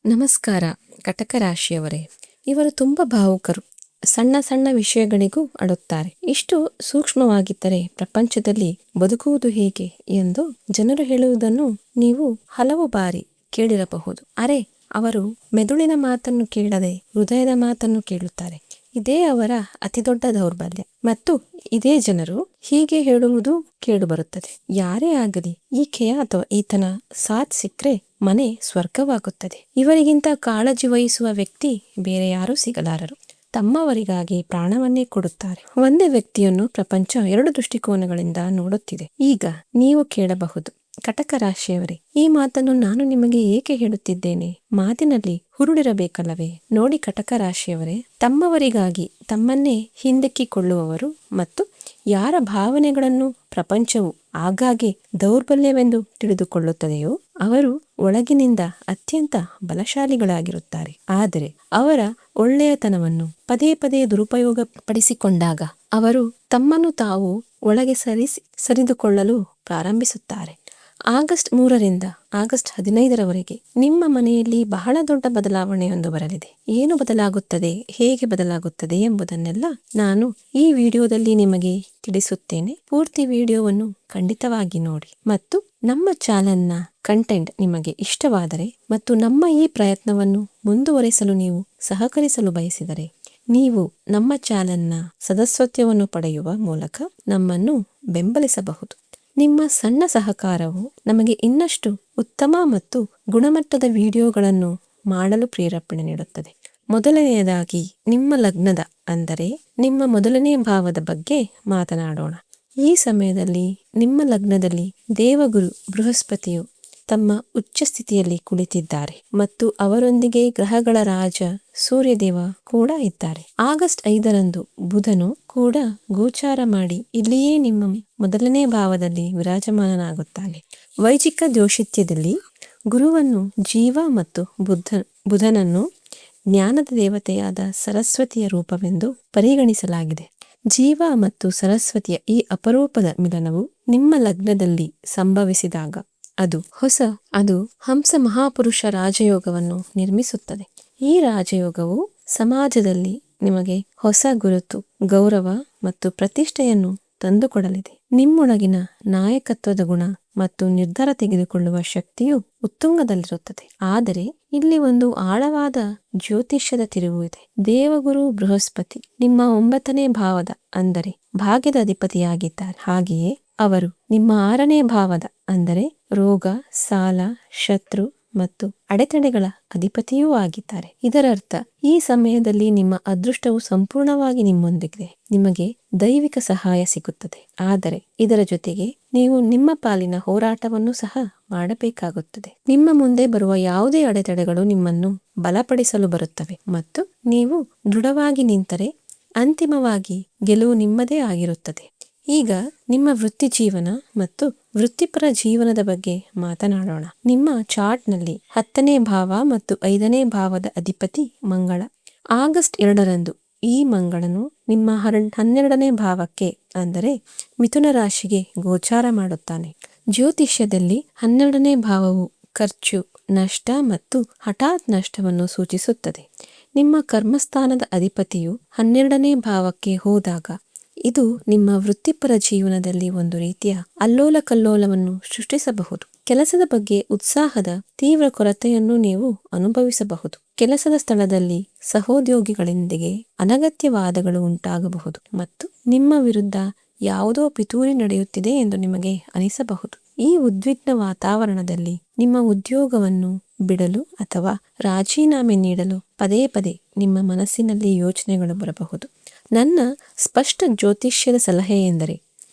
ನಮಸ್ಕಾರ. ಕಟಕ ರಾಶಿಯವರೇ, ಇವರು ತುಂಬ ಭಾವುಕರು. ಸಣ್ಣ ಸಣ್ಣ ವಿಷಯಗಳಿಗೂ ಅಳುತ್ತಾರೆ. ಇಷ್ಟು ಸೂಕ್ಷ್ಮವಾಗಿದ್ದರೆ ಪ್ರಪಂಚದಲ್ಲಿ ಬದುಕುವುದು ಹೇಗೆ ಎಂದು ಜನರು ಹೇಳುವುದನ್ನು ನೀವು ಹಲವು ಬಾರಿ ಕೇಳಿರಬಹುದು. ಅರೆ, ಅವರು ಮೆದುಳಿನ ಮಾತನ್ನು ಕೇಳದೆ ಹೃದಯದ ಮಾತನ್ನು ಕೇಳುತ್ತಾರೆ. ಇದೇ ಅವರ ಅತಿದೊಡ್ಡ ದೌರ್ಬಲ್ಯ. ಮತ್ತು ಇದೇ ಜನರು ಹೀಗೆ ಹೇಳುವುದು ಕೇಳುಬರುತ್ತದೆ. ಯಾರೇ ಆಗಲಿ, ಈಕೆಯ ಅಥವಾ ಈತನ ಸಾಥ್ ಸಿಕ್ಕರೆ ಮನೆ ಸ್ವರ್ಗವಾಗುತ್ತದೆ. ಇವರಿಗಿಂತ ಕಾಳಜಿ ವಹಿಸುವ ವ್ಯಕ್ತಿ ಬೇರೆ ಯಾರೂ ಸಿಗಲಾರರು. ತಮ್ಮವರಿಗಾಗಿ ಪ್ರಾಣವನ್ನೇ ಕೊಡುತ್ತಾರೆ. ಒಂದೇ ವ್ಯಕ್ತಿಯನ್ನು ಪ್ರಪಂಚ ಎರಡು ದೃಷ್ಟಿಕೋನಗಳಿಂದ ನೋಡುತ್ತಿದೆ. ಈಗ ನೀವು ಕೇಳಬಹುದು, ಕಟಕ ರಾಶಿಯವರೇ, ಈ ಮಾತನ್ನು ನಾನು ನಿಮಗೆ ಏಕೆ ಹೇಳುತ್ತಿದ್ದೇನೆ? ಮಾತಿನಲ್ಲಿ ಹುರುಳಿರಬೇಕಲ್ಲವೇ? ನೋಡಿ ಕಟಕ ರಾಶಿಯವರೇ, ತಮ್ಮವರಿಗಾಗಿ ತಮ್ಮನ್ನೇ ಹಿಂದಕ್ಕಿಕೊಳ್ಳುವವರು ಮತ್ತು ಯಾರ ಭಾವನೆಗಳನ್ನು ಪ್ರಪಂಚವು ಆಗಾಗ್ಗೆ ದೌರ್ಬಲ್ಯವೆಂದು ತಿಳಿದುಕೊಳ್ಳುತ್ತದೆಯೋ ಅವರು ಒಳಗಿನಿಂದ ಅತ್ಯಂತ ಬಲಶಾಲಿಗಳಾಗಿರುತ್ತಾರೆ. ಆದರೆ ಅವರ ಒಳ್ಳೆಯತನವನ್ನು ಪದೇ ಪದೇ ದುರುಪಯೋಗ ಪಡಿಸಿಕೊಂಡಾಗ ಅವರು ತಮ್ಮನ್ನು ತಾವು ಒಳಗೆ ಸರಿದುಕೊಳ್ಳಲು ಪ್ರಾರಂಭಿಸುತ್ತಾರೆ. ಆಗಸ್ಟ್ 3ರಿಂದ ಆಗಸ್ಟ್ 15ರವರೆಗೆ ನಿಮ್ಮ ಮನೆಯಲ್ಲಿ ಬಹಳ ದೊಡ್ಡ ಬದಲಾವಣೆಯೊಂದು ಬರಲಿದೆ. ಏನು ಬದಲಾಗುತ್ತದೆ, ಹೇಗೆ ಬದಲಾಗುತ್ತದೆ ಎಂಬುದನ್ನೆಲ್ಲ ನಾನು ಈ ವಿಡಿಯೋದಲ್ಲಿ ನಿಮಗೆ ತಿಳಿಸುತ್ತೇನೆ. ಪೂರ್ತಿ ವಿಡಿಯೋವನ್ನು ಖಂಡಿತವಾಗಿ ನೋಡಿ. ಮತ್ತು ನಮ್ಮ ಚಾನೆಲ್ನ ಕಂಟೆಂಟ್ ನಿಮಗೆ ಇಷ್ಟವಾದರೆ ಮತ್ತು ನಮ್ಮ ಈ ಪ್ರಯತ್ನವನ್ನು ಮುಂದುವರಿಸಲು ನೀವು ಸಹಕರಿಸಲು ಬಯಸಿದರೆ ನೀವು ನಮ್ಮ ಚಾನೆಲ್ನ ಸದಸ್ಯತ್ವವನ್ನು ಪಡೆಯುವ ಮೂಲಕ ನಮ್ಮನ್ನು ಬೆಂಬಲಿಸಬಹುದು. ನಿಮ್ಮ ಸಣ್ಣ ಸಹಕಾರವು ನಮಗೆ ಇನ್ನಷ್ಟು ಉತ್ತಮ ಮತ್ತು ಗುಣಮಟ್ಟದ ವಿಡಿಯೋಗಳನ್ನು ಮಾಡಲು ಪ್ರೇರೇಪಣೆ ನೀಡುತ್ತದೆ. ಮೊದಲನೆಯದಾಗಿ ನಿಮ್ಮ ಲಗ್ನದ ಅಂದರೆ ನಿಮ್ಮ ಮೊದಲನೇ ಭಾವದ ಬಗ್ಗೆ ಮಾತನಾಡೋಣ. ಈ ಸಮಯದಲ್ಲಿ ನಿಮ್ಮ ಲಗ್ನದಲ್ಲಿ ದೇವಗುರು ಬೃಹಸ್ಪತಿಯು ತಮ್ಮ ಉಚ್ಚ ಸ್ಥಿತಿಯಲ್ಲಿ ಕುಳಿತಿದ್ದಾರೆ ಮತ್ತು ಅವರೊಂದಿಗೆ ಗ್ರಹಗಳ ರಾಜ ಸೂರ್ಯದೇವ ಕೂಡ ಇದ್ದಾರೆ. ಆಗಸ್ಟ್ 5ರಂದು ಬುಧನು ಕೂಡ ಗೋಚಾರ ಮಾಡಿ ಇಲ್ಲಿಯೇ ನಿಮ್ಮ ಮೊದಲನೇ ಭಾವದಲ್ಲಿ ವಿರಾಜಮಾನನಾಗುತ್ತಾನೆ. ವೈಜಿಕ ಜ್ಯೋತಿಷ್ಯದಲ್ಲಿ ಗುರುವನ್ನು ಜೀವ ಮತ್ತು ಬುಧನನ್ನು ಜ್ಞಾನದ ದೇವತೆಯಾದ ಸರಸ್ವತಿಯ ರೂಪವೆಂದು ಪರಿಗಣಿಸಲಾಗಿದೆ. ಜೀವ ಮತ್ತು ಸರಸ್ವತಿಯ ಈ ಅಪರೂಪದ ಮಿಲನವು ನಿಮ್ಮ ಲಗ್ನದಲ್ಲಿ ಸಂಭವಿಸಿದಾಗ ಅದು ಹಂಸ ಮಹಾಪುರುಷ ರಾಜಯೋಗವನ್ನು ನಿರ್ಮಿಸುತ್ತದೆ. ಈ ರಾಜಯೋಗವು ಸಮಾಜದಲ್ಲಿ ನಿಮಗೆ ಹೊಸ ಗುರುತು, ಗೌರವ ಮತ್ತು ಪ್ರತಿಷ್ಠೆಯನ್ನು ತಂದುಕೊಡಲಿದೆ. ನಿಮ್ಮೊಳಗಿನ ನಾಯಕತ್ವದ ಗುಣ ಮತ್ತು ನಿರ್ಧಾರ ತೆಗೆದುಕೊಳ್ಳುವ ಶಕ್ತಿಯು ಉತ್ತುಂಗದಲ್ಲಿರುತ್ತದೆ. ಆದರೆ ಇಲ್ಲಿ ಒಂದು ಆಳವಾದ ಜ್ಯೋತಿಷ್ಯದ ತಿರುವು ಇದೆ. ದೇವಗುರು ಬೃಹಸ್ಪತಿ ನಿಮ್ಮ 9ನೇ ಭಾವದ ಅಂದರೆ ಭಾಗ್ಯದ ಅಧಿಪತಿಯಾಗಿದ್ದಾರೆ. ಹಾಗೆಯೇ ಅವರು ನಿಮ್ಮ 6ನೇ ಭಾವದ ಅಂದರೆ ರೋಗ, ಸಾಲ, ಶತ್ರು ಮತ್ತು ಅಡೆತಡೆಗಳ ಅಧಿಪತಿಯೂ ಆಗಿದ್ದಾರೆ. ಇದರರ್ಥ ಈ ಸಮಯದಲ್ಲಿ ನಿಮ್ಮ ಅದೃಷ್ಟವು ಸಂಪೂರ್ಣವಾಗಿ ನಿಮ್ಮೊಂದಿಗಿದೆ. ನಿಮಗೆ ದೈವಿಕ ಸಹಾಯ ಸಿಗುತ್ತದೆ. ಆದರೆ ಇದರ ಜೊತೆಗೆ ನೀವು ನಿಮ್ಮ ಪಾಲಿನ ಹೋರಾಟವನ್ನು ಸಹ ಮಾಡಬೇಕಾಗುತ್ತದೆ. ನಿಮ್ಮ ಮುಂದೆ ಬರುವ ಯಾವುದೇ ಅಡೆತಡೆಗಳು ನಿಮ್ಮನ್ನು ಬಲಪಡಿಸಲು ಬರುತ್ತವೆ ಮತ್ತು ನೀವು ದೃಢವಾಗಿ ನಿಂತರೆ ಅಂತಿಮವಾಗಿ ಗೆಲುವು ನಿಮ್ಮದೇ ಆಗಿರುತ್ತದೆ. ಈಗ ನಿಮ್ಮ ವೃತ್ತಿ ಜೀವನ ಮತ್ತು ವೃತ್ತಿಪರ ಜೀವನದ ಬಗ್ಗೆ ಮಾತನಾಡೋಣ. ನಿಮ್ಮ ಚಾರ್ಟ್ನಲ್ಲಿ 10ನೇ ಭಾವ ಮತ್ತು 5ನೇ ಭಾವದ ಅಧಿಪತಿ ಮಂಗಳ. ಆಗಸ್ಟ್ 2ರಂದು ಈ ಮಂಗಳನು ನಿಮ್ಮ 12ನೇ ಭಾವಕ್ಕೆ ಅಂದರೆ ಮಿಥುನ ರಾಶಿಗೆ ಗೋಚಾರ ಮಾಡುತ್ತಾನೆ. ಜ್ಯೋತಿಷ್ಯದಲ್ಲಿ 12ನೇ ಭಾವವು ಖರ್ಚು, ನಷ್ಟ ಮತ್ತು ಹಠಾತ್ ನಷ್ಟವನ್ನು ಸೂಚಿಸುತ್ತದೆ. ನಿಮ್ಮ ಕರ್ಮಸ್ಥಾನದ ಅಧಿಪತಿಯು 12ನೇ ಭಾವಕ್ಕೆ ಹೋದಾಗ ಇದು ನಿಮ್ಮ ವೃತ್ತಿಪರ ಜೀವನದಲ್ಲಿ ಒಂದು ರೀತಿಯ ಅಲ್ಲೋಲ ಕಲ್ಲೋಲವನ್ನು ಸೃಷ್ಟಿಸಬಹುದು. ಕೆಲಸದ ಬಗ್ಗೆ ಉತ್ಸಾಹದ ತೀವ್ರ ಕೊರತೆಯನ್ನು ನೀವು ಅನುಭವಿಸಬಹುದು. ಕೆಲಸದ ಸ್ಥಳದಲ್ಲಿ ಸಹೋದ್ಯೋಗಿಗಳೊಂದಿಗೆ ಅನಗತ್ಯ ವಾದಗಳು ಉಂಟಾಗಬಹುದು ಮತ್ತು ನಿಮ್ಮ ವಿರುದ್ಧ ಯಾವುದೋ ಪಿತೂರಿ ನಡೆಯುತ್ತಿದೆ ಎಂದು ನಿಮಗೆ ಅನಿಸಬಹುದು. ಈ ಉದ್ವಿಗ್ನ ವಾತಾವರಣದಲ್ಲಿ ನಿಮ್ಮ ಉದ್ಯೋಗವನ್ನು ಬಿಡಲು ಅಥವಾ ರಾಜೀನಾಮೆ ನೀಡಲು ಪದೇ ಪದೇ ನಿಮ್ಮ ಮನಸ್ಸಿನಲ್ಲಿ ಯೋಚನೆಗಳು ಬರಬಹುದು. ನನ್ನ ಸ್ಪಷ್ಟ ಜ್ಯೋತಿಷ್ಯದ ಸಲಹೆ ಎಂದರೆ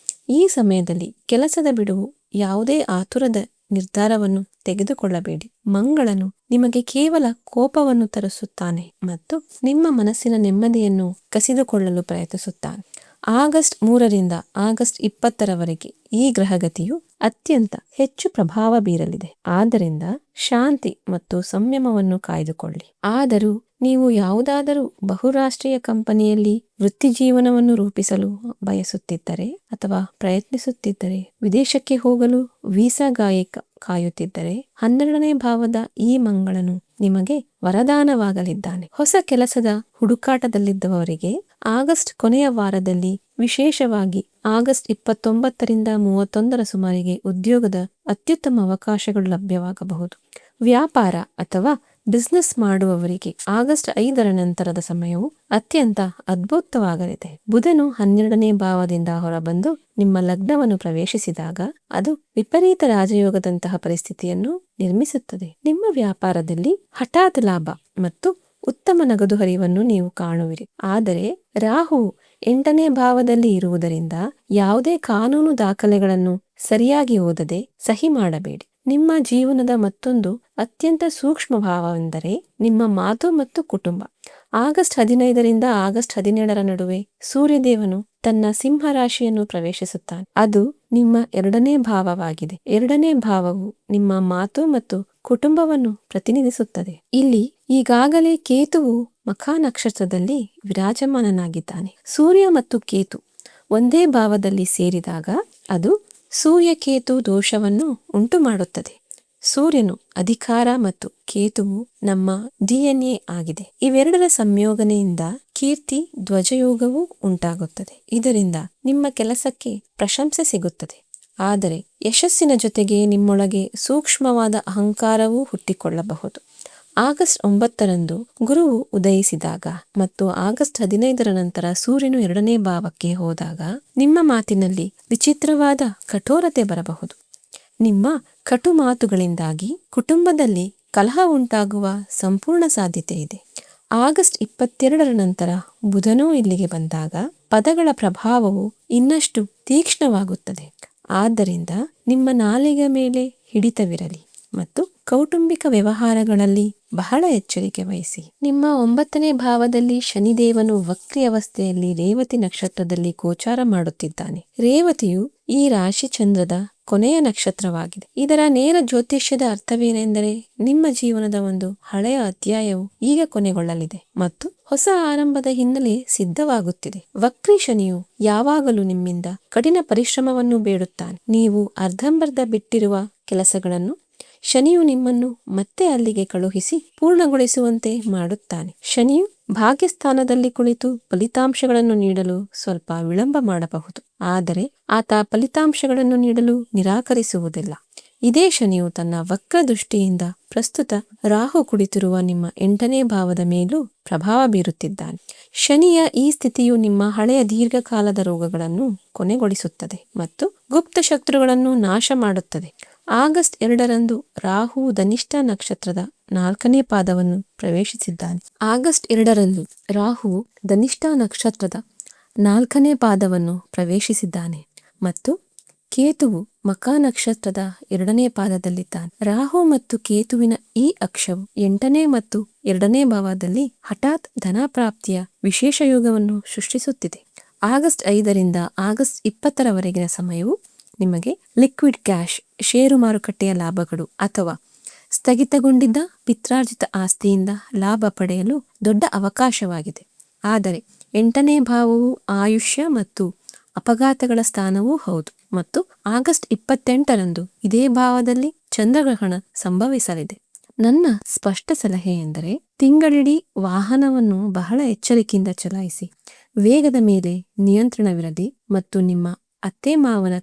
ಈ ಸಮಯದಲ್ಲಿ ಕೆಲಸದ ಬಿಡುವು ಯಾವುದೇ ಆತುರದ ನಿರ್ಧಾರವನ್ನು ತೆಗೆದುಕೊಳ್ಳಬೇಡಿ. ಮಂಗಳನು ನಿಮಗೆ ಕೇವಲ ಕೋಪವನ್ನು ತರಿಸುತ್ತಾನೆ ಮತ್ತು ನಿಮ್ಮ ಮನಸ್ಸಿನ ನೆಮ್ಮದಿಯನ್ನು ಕಸಿದುಕೊಳ್ಳಲು ಪ್ರಯತ್ನಿಸುತ್ತಾನೆ. ಆಗಸ್ಟ್ 3ರಿಂದ ಆಗಸ್ಟ್ 20ರವರೆಗೆ ಈ ಗ್ರಹಗತಿಯು ಅತ್ಯಂತ ಹೆಚ್ಚು ಪ್ರಭಾವ ಬೀರಲಿದೆ. ಆದ್ದರಿಂದ ಶಾಂತಿ ಮತ್ತು ಸಂಯಮವನ್ನು ಕಾಯ್ದುಕೊಳ್ಳಿ. ಆದರೂ ನೀವು ಯಾವುದಾದರೂ ಬಹುರಾಷ್ಟ್ರೀಯ ಕಂಪನಿಯಲ್ಲಿ ವೃತ್ತಿ ಜೀವನವನ್ನು ರೂಪಿಸಲು ಬಯಸುತ್ತಿದ್ದರೆ ಅಥವಾ ಪ್ರಯತ್ನಿಸುತ್ತಿದ್ದರೆ ವಿದೇಶಕ್ಕೆ ಹೋಗಲು ವೀಸಾ ಕಾಯುತ್ತಿದ್ದರೆ 12ನೇ ಭಾವದ ಈ ಮಂಗಳನು ನಿಮಗೆ ವರದಾನವಾಗಲಿದ್ದಾನೆ. ಹೊಸ ಕೆಲಸದ ಹುಡುಕಾಟದಲ್ಲಿದ್ದವರಿಗೆ ಆಗಸ್ಟ್ ಕೊನೆಯ ವಾರದಲ್ಲಿ, ವಿಶೇಷವಾಗಿ ಆಗಸ್ಟ್ 29ರಿಂದ 31ರ ಸುಮಾರಿಗೆ ಉದ್ಯೋಗದ ಅತ್ಯುತ್ತಮ ಅವಕಾಶಗಳು ಲಭ್ಯವಾಗಬಹುದು. ವ್ಯಾಪಾರ ಅಥವಾ ಬಿಸ್ನೆಸ್ ಮಾಡುವವರಿಗೆ ಆಗಸ್ಟ್ 5ರ ನಂತರದ ಸಮಯವು ಅತ್ಯಂತ ಅದ್ಭುತವಾಗಲಿದೆ. ಬುಧನು 12ನೇ ಭಾವದಿಂದ ಹೊರಬಂದು ನಿಮ್ಮ ಲಗ್ನವನ್ನು ಪ್ರವೇಶಿಸಿದಾಗ ಅದು ವಿಪರೀತ ರಾಜಯೋಗದಂತಹ ಪರಿಸ್ಥಿತಿಯನ್ನು ನಿರ್ಮಿಸುತ್ತದೆ. ನಿಮ್ಮ ವ್ಯಾಪಾರದಲ್ಲಿ ಹಠಾತ್ ಲಾಭ ಮತ್ತು ಉತ್ತಮ ನಗದು ಹರಿವನ್ನು ನೀವು ಕಾಣುವಿರಿ. ಆದರೆ ರಾಹು 8ನೇ ಭಾವದಲ್ಲಿ ಇರುವುದರಿಂದ ಯಾವುದೇ ಕಾನೂನು ದಾಖಲೆಗಳನ್ನು ಸರಿಯಾಗಿ ಓದದೆ ಸಹಿ ಮಾಡಬೇಡಿ. ನಿಮ್ಮ ಜೀವನದ ಮತ್ತೊಂದು ಅತ್ಯಂತ ಸೂಕ್ಷ್ಮ ಭಾವವೆಂದರೆ ನಿಮ್ಮ ಮಾತು ಮತ್ತು ಕುಟುಂಬ. ಆಗಸ್ಟ್ 15ರಿಂದ ಆಗಸ್ಟ್ 17ರ ನಡುವೆ ಸೂರ್ಯದೇವನು ತನ್ನ ಸಿಂಹ ರಾಶಿಯನ್ನು ಪ್ರವೇಶಿಸುತ್ತಾನೆ. ಅದು ನಿಮ್ಮ 2ನೇ ಭಾವವಾಗಿದೆ. 2ನೇ ಭಾವವು ನಿಮ್ಮ ಮಾತು ಮತ್ತು ಕುಟುಂಬವನ್ನು ಪ್ರತಿನಿಧಿಸುತ್ತದೆ. ಇಲ್ಲಿ ಈಗಾಗಲೇ ಕೇತುವು ಮಖಾ ನಕ್ಷತ್ರದಲ್ಲಿ ವಿರಾಜಮಾನನಾಗಿದ್ದಾನೆ. ಸೂರ್ಯ ಮತ್ತು ಕೇತು ಒಂದೇ ಭಾವದಲ್ಲಿ ಸೇರಿದಾಗ ಅದು ಸೂರ್ಯಕೇತು ದೋಷವನ್ನು ಉಂಟು ಮಾಡುತ್ತದೆ. ಸೂರ್ಯನು ಅಧಿಕಾರ ಮತ್ತು ಕೇತುವು ನಮ್ಮ DNA ಆಗಿದೆ. ಇವೆರಡರ ಸಂಯೋಗನೆಯಿಂದ ಕೀರ್ತಿ ಧ್ವಜಯೋಗವೂ ಉಂಟಾಗುತ್ತದೆ. ಇದರಿಂದ ನಿಮ್ಮ ಕೆಲಸಕ್ಕೆ ಪ್ರಶಂಸೆ ಸಿಗುತ್ತದೆ. ಆದರೆ ಯಶಸ್ಸಿನ ಜೊತೆಗೆ ನಿಮ್ಮೊಳಗೆ ಸೂಕ್ಷ್ಮವಾದ ಅಹಂಕಾರವೂ ಹುಟ್ಟಿಕೊಳ್ಳಬಹುದು. ಆಗಸ್ಟ್ 9ರಂದು ಗುರುವು ಉದಯಿಸಿದಾಗ ಮತ್ತು ಆಗಸ್ಟ್ 15ರ ನಂತರ ಸೂರ್ಯನು 2ನೇ ಭಾವಕ್ಕೆ ಹೋದಾಗ ನಿಮ್ಮ ಮಾತಿನಲ್ಲಿ ವಿಚಿತ್ರವಾದ ಕಠೋರತೆ ಬರಬಹುದು. ನಿಮ್ಮ ಕಟು ಮಾತುಗಳಿಂದಾಗಿ ಕುಟುಂಬದಲ್ಲಿ ಕಲಹ ಉಂಟಾಗುವ ಸಂಪೂರ್ಣ ಸಾಧ್ಯತೆ ಇದೆ. ಆಗಸ್ಟ್ 22ರ ನಂತರ ಬುಧನೂ ಇಲ್ಲಿಗೆ ಬಂದಾಗ ಪದಗಳ ಪ್ರಭಾವವು ಇನ್ನಷ್ಟು ತೀಕ್ಷ್ಣವಾಗುತ್ತದೆ. ಆದ್ದರಿಂದ ನಿಮ್ಮ ನಾಲಿಗೆ ಮೇಲೆ ಹಿಡಿತವಿರಲಿ ಮತ್ತು ಕೌಟುಂಬಿಕ ವ್ಯವಹಾರಗಳಲ್ಲಿ ಬಹಳ ಎಚ್ಚರಿಕೆ ವಹಿಸಿ. ನಿಮ್ಮ 9ನೇ ಭಾವದಲ್ಲಿ ಶನಿದೇವನು ವಕ್ರಿ ಅವಸ್ಥೆಯಲ್ಲಿ ರೇವತಿ ನಕ್ಷತ್ರದಲ್ಲಿ ಗೋಚಾರ ಮಾಡುತ್ತಿದ್ದಾನೆ. ರೇವತಿಯು ಈ ರಾಶಿ ಚಂದ್ರದ ಕೊನೆಯ ನಕ್ಷತ್ರವಾಗಿದೆ. ಇದರ ನೇರ ಜ್ಯೋತಿಷ್ಯದ ಅರ್ಥವೇನೆಂದರೆ ನಿಮ್ಮ ಜೀವನದ ಒಂದು ಹಳೆಯ ಅಧ್ಯಾಯವು ಈಗ ಕೊನೆಗೊಳ್ಳಲಿದೆ ಮತ್ತು ಹೊಸ ಆರಂಭದ ಹಿನ್ನೆಲೆ ಸಿದ್ಧವಾಗುತ್ತಿದೆ. ವಕ್ರಿ ಶನಿಯು ಯಾವಾಗಲೂ ನಿಮ್ಮಿಂದ ಕಠಿಣ ಪರಿಶ್ರಮವನ್ನು ಬೇಡುತ್ತಾನೆ. ನೀವು ಅರ್ಧಂಬರ್ಧ ಬಿಟ್ಟಿರುವ ಕೆಲಸಗಳನ್ನು ಶನಿಯು ನಿಮ್ಮನ್ನು ಮತ್ತೆ ಅಲ್ಲಿಗೆ ಕಳುಹಿಸಿ ಪೂರ್ಣಗೊಳಿಸುವಂತೆ ಮಾಡುತ್ತಾನೆ. ಶನಿಯು ಭಾಗ್ಯಸ್ಥಾನದಲ್ಲಿ ಕುಳಿತು ಫಲಿತಾಂಶಗಳನ್ನು ನೀಡಲು ಸ್ವಲ್ಪ ವಿಳಂಬ ಮಾಡಬಹುದು, ಆದರೆ ಆತ ಫಲಿತಾಂಶಗಳನ್ನು ನೀಡಲು ನಿರಾಕರಿಸುವುದಿಲ್ಲ. ಇದೇ ಶನಿಯು ತನ್ನ ವಕ್ರ ದೃಷ್ಟಿಯಿಂದ ಪ್ರಸ್ತುತ ರಾಹು ಕುಳಿತಿರುವ ನಿಮ್ಮ 8ನೇ ಭಾವದ ಮೇಲೂ ಪ್ರಭಾವ ಬೀರುತ್ತಿದ್ದಾನೆ. ಶನಿಯ ಈ ಸ್ಥಿತಿಯು ನಿಮ್ಮ ಹಳೆಯ ದೀರ್ಘಕಾಲದ ರೋಗಗಳನ್ನು ಕೊನೆಗೊಳಿಸುತ್ತದೆ ಮತ್ತು ಗುಪ್ತ ಶತ್ರುಗಳನ್ನು ನಾಶ ಮಾಡುತ್ತದೆ. ಆಗಸ್ಟ್ 2ರಂದು ರಾಹು ಧನಿಷ್ಠ ನಕ್ಷತ್ರದ 4ನೇ ಪಾದವನ್ನು ಪ್ರವೇಶಿಸಿದ್ದಾನೆ. ಆಗಸ್ಟ್ 2ರಂದು ರಾಹು ಧನಿಷ್ಠ ನಕ್ಷತ್ರದ 4ನೇ ಪಾದವನ್ನು ಪ್ರವೇಶಿಸಿದ್ದಾನೆ ಮತ್ತು ಕೇತುವು ಮಖಾ ನಕ್ಷತ್ರದ 2ನೇ ಪಾದದಲ್ಲಿದ್ದಾನೆ. ರಾಹು ಮತ್ತು ಕೇತುವಿನ ಈ ಅಕ್ಷವು 8ನೇ ಮತ್ತು 2ನೇ ಭಾವದಲ್ಲಿ ಹಠಾತ್ ಧನಪ್ರಾಪ್ತಿಯ ವಿಶೇಷ ಯೋಗವನ್ನು ಸೃಷ್ಟಿಸುತ್ತಿದೆ. ಆಗಸ್ಟ್ 5ರಿಂದ ಆಗಸ್ಟ್ 20ರವರೆಗಿನ ಸಮಯವು ನಿಮಗೆ ಲಿಕ್ವಿಡ್ ಕ್ಯಾಶ್, ಷೇರು ಮಾರುಕಟ್ಟೆಯ ಲಾಭಗಳು ಅಥವಾ ಸ್ಥಗಿತಗೊಂಡಿದ್ದ ಪಿತ್ರಾರ್ಜಿತ ಆಸ್ತಿಯಿಂದ ಲಾಭ ಪಡೆಯಲು ದೊಡ್ಡ ಅವಕಾಶವಾಗಿದೆ. ಆದರೆ 8ನೇ ಭಾವವು ಆಯುಷ್ಯ ಮತ್ತು ಅಪಘಾತಗಳ ಸ್ಥಾನವೂ ಹೌದು ಮತ್ತು ಆಗಸ್ಟ್ 28ರಂದು ಇದೇ ಭಾವದಲ್ಲಿ ಚಂದ್ರಗ್ರಹಣ ಸಂಭವಿಸಲಿದೆ. ನನ್ನ ಸ್ಪಷ್ಟ ಸಲಹೆ ಎಂದರೆ ತಿಂಗಳಿಡೀ ವಾಹನವನ್ನು ಬಹಳ ಎಚ್ಚರಿಕೆಯಿಂದ ಚಲಾಯಿಸಿ. ವೇಗದ ಮೇಲೆ ನಿಯಂತ್ರಣವಿರಲಿ ಮತ್ತು ನಿಮ್ಮ ಅತ್ತೆ ಮಾವನ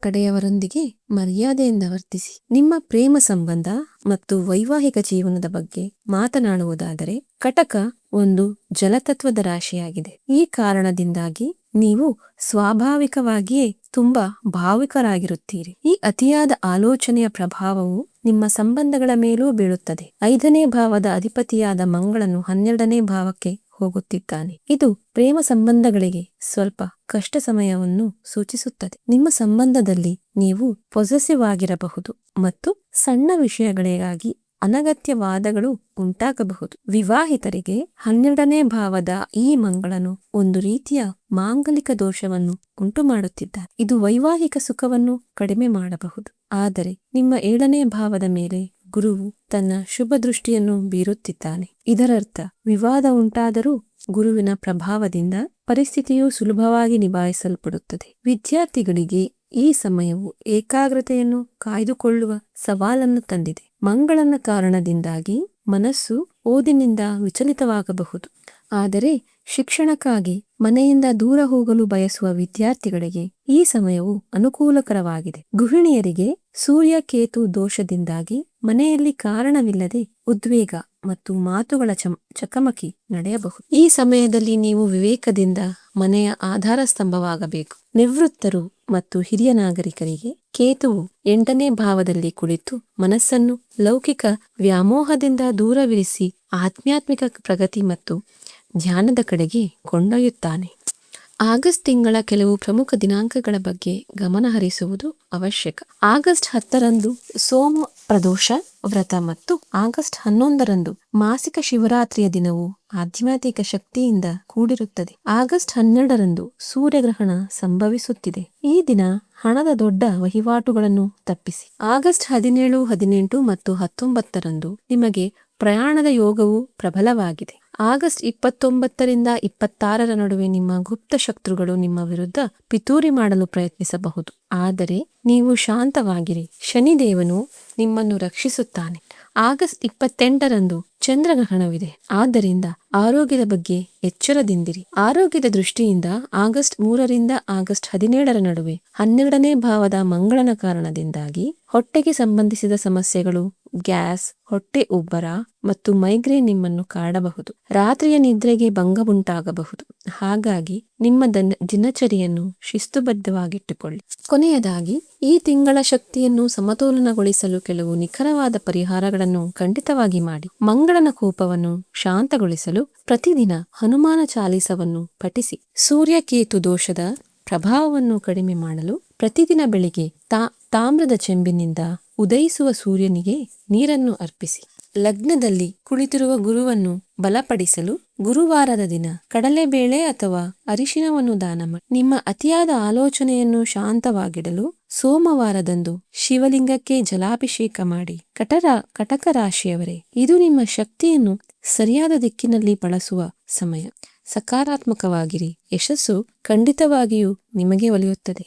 ಕಡೆಯವರೊಂದಿಗೆ ಮರ್ಯಾದೆಯಿಂದ ವರ್ತಿಸಿ. ನಿಮ್ಮ ಪ್ರೇಮ ಸಂಬಂಧ ಮತ್ತು ವೈವಾಹಿಕ ಜೀವನದ ಬಗ್ಗೆ ಮಾತನಾಡುವುದಾದರೆ ಕಟಕ ಒಂದು ಜಲತತ್ವದ ರಾಶಿಯಾಗಿದೆ. ಈ ಕಾರಣದಿಂದಾಗಿ ನೀವು ಸ್ವಾಭಾವಿಕವಾಗಿಯೇ ತುಂಬಾ ಭಾವುಕರಾಗಿರುತ್ತೀರಿ. ಈ ಅತಿಯಾದ ಆಲೋಚನೆಯ ಪ್ರಭಾವವು ನಿಮ್ಮ ಸಂಬಂಧಗಳ ಮೇಲೂ ಬೀಳುತ್ತದೆ. 5ನೇ ಭಾವದ ಅಧಿಪತಿಯಾದ ಮಂಗಳನು 12ನೇ ಭಾವಕ್ಕೆ ಹೋಗುತ್ತಿದ್ದಾನೆ. ಇದು ಪ್ರೇಮ ಸಂಬಂಧಗಳಿಗೆ ಸ್ವಲ್ಪ ಕಷ್ಟ ಸಮಯವನ್ನು ಸೂಚಿಸುತ್ತದೆ. ನಿಮ್ಮ ಸಂಬಂಧದಲ್ಲಿ ನೀವು ಪೊಸೆಸಿವ್ ಆಗಿರಬಹುದು ಮತ್ತು ಸಣ್ಣ ವಿಷಯಗಳಿಗಾಗಿ ಅನಗತ್ಯ ವಾದಗಳು ಉಂಟಾಗಬಹುದು. ವಿವಾಹಿತರಿಗೆ 12ನೇ ಭಾವದ ಈ ಮಂಗಳನು ಒಂದು ರೀತಿಯ ಮಾಂಗಲಿಕ ದೋಷವನ್ನು ಉಂಟು ಮಾಡುತ್ತಿದ್ದಾನೆ. ಇದು ವೈವಾಹಿಕ ಸುಖವನ್ನು ಕಡಿಮೆ ಮಾಡಬಹುದು. ಆದರೆ ನಿಮ್ಮ 7ನೇ ಭಾವದ ಮೇಲೆ ಗುರುವು ತನ್ನ ಶುಭ ದೃಷ್ಟಿಯನ್ನು ಬೀರುತ್ತಿದ್ದಾನೆ. ಇದರರ್ಥ ವಿವಾದ ಉಂಟಾದರೂ ಗುರುವಿನ ಪ್ರಭಾವದಿಂದ ಪರಿಸ್ಥಿತಿಯು ಸುಲಭವಾಗಿ ನಿಭಾಯಿಸಲ್ಪಡುತ್ತದೆ. ವಿದ್ಯಾರ್ಥಿಗಳಿಗೆ ಈ ಸಮಯವು ಏಕಾಗ್ರತೆಯನ್ನು ಕಾಯ್ದುಕೊಳ್ಳುವ ಸವಾಲನ್ನು ತಂದಿದೆ. ಮಂಗಳನ ಕಾರಣದಿಂದಾಗಿ ಮನಸ್ಸು ಓದಿನಿಂದ ವಿಚಲಿತವಾಗಬಹುದು. ಆದರೆ ಶಿಕ್ಷಣಕ್ಕಾಗಿ ಮನೆಯಿಂದ ದೂರ ಹೋಗಲು ಬಯಸುವ ವಿದ್ಯಾರ್ಥಿಗಳಿಗೆ ಈ ಸಮಯವು ಅನುಕೂಲಕರವಾಗಿದೆ. ಗೃಹಿಣಿಯರಿಗೆ ಸೂರ್ಯ ಕೇತು ದೋಷದಿಂದಾಗಿ ಮನೆಯಲ್ಲಿ ಕಾರಣವಿಲ್ಲದೆ ಉದ್ವೇಗ ಮತ್ತು ಮಾತುಗಳ ಚಕಮಕಿ ನಡೆಯಬಹುದು. ಈ ಸಮಯದಲ್ಲಿ ನೀವು ವಿವೇಕದಿಂದ ಮನೆಯ ಆಧಾರ ಸ್ತಂಭವಾಗಬೇಕು. ನಿವೃತ್ತರು ಮತ್ತು ಹಿರಿಯ ನಾಗರಿಕರಿಗೆ ಕೇತುವು 8ನೇ ಭಾವದಲ್ಲಿ ಕುಳಿತು ಮನಸ್ಸನ್ನು ಲೌಕಿಕ ವ್ಯಾಮೋಹದಿಂದ ದೂರವಿರಿಸಿ ಆಧ್ಯಾತ್ಮಿಕ ಪ್ರಗತಿ ಮತ್ತು ಧ್ಯಾನದ ಕಡೆಗೆ ಕೊಂಡೊಯ್ಯುತ್ತಾನೆ. ಆಗಸ್ಟ್ ತಿಂಗಳ ಕೆಲವು ಪ್ರಮುಖ ದಿನಾಂಕಗಳ ಬಗ್ಗೆ ಗಮನ ಹರಿಸುವುದು ಅವಶ್ಯಕ. ಆಗಸ್ಟ್ 10ರಂದು ಸೋಮ ಪ್ರದೋಷ ವ್ರತ ಮತ್ತು ಆಗಸ್ಟ್ 11ರಂದು ಮಾಸಿಕ ಶಿವರಾತ್ರಿಯ ದಿನವು ಆಧ್ಯಾತ್ಮಿಕ ಶಕ್ತಿಯಿಂದ ಕೂಡಿರುತ್ತದೆ. ಆಗಸ್ಟ್ 12ರಂದು ಸೂರ್ಯಗ್ರಹಣ ಸಂಭವಿಸುತ್ತಿದೆ. ಈ ದಿನ ಹಣದ ದೊಡ್ಡ ವಹಿವಾಟುಗಳನ್ನು ತಪ್ಪಿಸಿ. ಆಗಸ್ಟ್ 17, 18 ಮತ್ತು 19ರಂದು ನಿಮಗೆ ಪ್ರಯಾಣದ ಯೋಗವು ಪ್ರಬಲವಾಗಿದೆ. ಆಗಸ್ಟ್ 29ರಿಂದ 26ರ ನಡುವೆ ನಿಮ್ಮ ಗುಪ್ತ ಶತ್ರುಗಳು ನಿಮ್ಮ ವಿರುದ್ಧ ಪಿತೂರಿ ಮಾಡಲು ಪ್ರಯತ್ನಿಸಬಹುದು. ಆದರೆ ನೀವು ಶಾಂತವಾಗಿರಿ, ಶನಿದೇವನು ನಿಮ್ಮನ್ನು ರಕ್ಷಿಸುತ್ತಾನೆ. ಆಗಸ್ಟ್ 28ರಂದು ಚಂದ್ರಗ್ರಹಣವಿದೆ. ಆದ್ದರಿಂದ ಆರೋಗ್ಯದ ಬಗ್ಗೆ ಎಚ್ಚರದಿಂದಿರಿ. ಆರೋಗ್ಯದ ದೃಷ್ಟಿಯಿಂದ ಆಗಸ್ಟ್ 3ರಿಂದ ಆಗಸ್ಟ್ 17ರ ನಡುವೆ 12ನೇ ಭಾವದ ಮಂಗಳನ ಕಾರಣದಿಂದಾಗಿ ಹೊಟ್ಟೆಗೆ ಸಂಬಂಧಿಸಿದ ಸಮಸ್ಯೆಗಳು, ಗ್ಯಾಸ್, ಹೊಟ್ಟೆ ಉಬ್ಬರ ಮತ್ತು ಮೈಗ್ರೇನ್ ನಿಮ್ಮನ್ನು ಕಾಡಬಹುದು. ರಾತ್ರಿಯ ನಿದ್ರೆಗೆ ಭಂಗವುಂಟಾಗಬಹುದು. ಹಾಗಾಗಿ ನಿಮ್ಮ ದಿನಚರಿಯನ್ನು ಶಿಸ್ತುಬದ್ಧವಾಗಿಟ್ಟುಕೊಳ್ಳಿ. ಕೊನೆಯದಾಗಿ, ಈ ತಿಂಗಳ ಶಕ್ತಿಯನ್ನು ಸಮತೋಲನಗೊಳಿಸಲು ಕೆಲವು ನಿಖರವಾದ ಪರಿಹಾರಗಳನ್ನು ಖಂಡಿತವಾಗಿ ಮಾಡಿ. ಮಂಗಳನ ಕೋಪವನ್ನು ಶಾಂತಗೊಳಿಸಲು ಪ್ರತಿದಿನ ಹನುಮಾನ ಚಾಲಿಸವನ್ನು ಪಠಿಸಿ. ಸೂರ್ಯಕೇತು ದೋಷದ ಪ್ರಭಾವವನ್ನು ಕಡಿಮೆ ಮಾಡಲು ಪ್ರತಿದಿನ ಬೆಳಿಗ್ಗೆ ತಾಮ್ರದ ಚೆಂಬಿನಿಂದ ಉದಯಿಸುವ ಸೂರ್ಯನಿಗೆ ನೀರನ್ನು ಅರ್ಪಿಸಿ. ಲಗ್ನದಲ್ಲಿ ಕುಳಿತಿರುವ ಗುರುವನ್ನು ಬಲಪಡಿಸಲು ಗುರುವಾರದ ದಿನ ಕಡಲೆಬೇಳೆ ಅಥವಾ ಅರಿಶಿನವನ್ನು ದಾನ ಮಾಡಿ. ನಿಮ್ಮ ಅತಿಯಾದ ಆಲೋಚನೆಯನ್ನು ಶಾಂತವಾಗಿಡಲು ಸೋಮವಾರದಂದು ಶಿವಲಿಂಗಕ್ಕೆ ಜಲಾಭಿಷೇಕ ಮಾಡಿ. ಕಟಕ ರಾಶಿಯವರೇ, ಇದು ನಿಮ್ಮ ಶಕ್ತಿಯನ್ನು ಸರಿಯಾದ ದಿಕ್ಕಿನಲ್ಲಿ ಬಳಸುವ ಸಮಯ. ಸಕಾರಾತ್ಮಕವಾಗಿರಿ. ಯಶಸ್ಸು ಖಂಡಿತವಾಗಿಯೂ ನಿಮಗೆ ಒಲಿಯುತ್ತದೆ.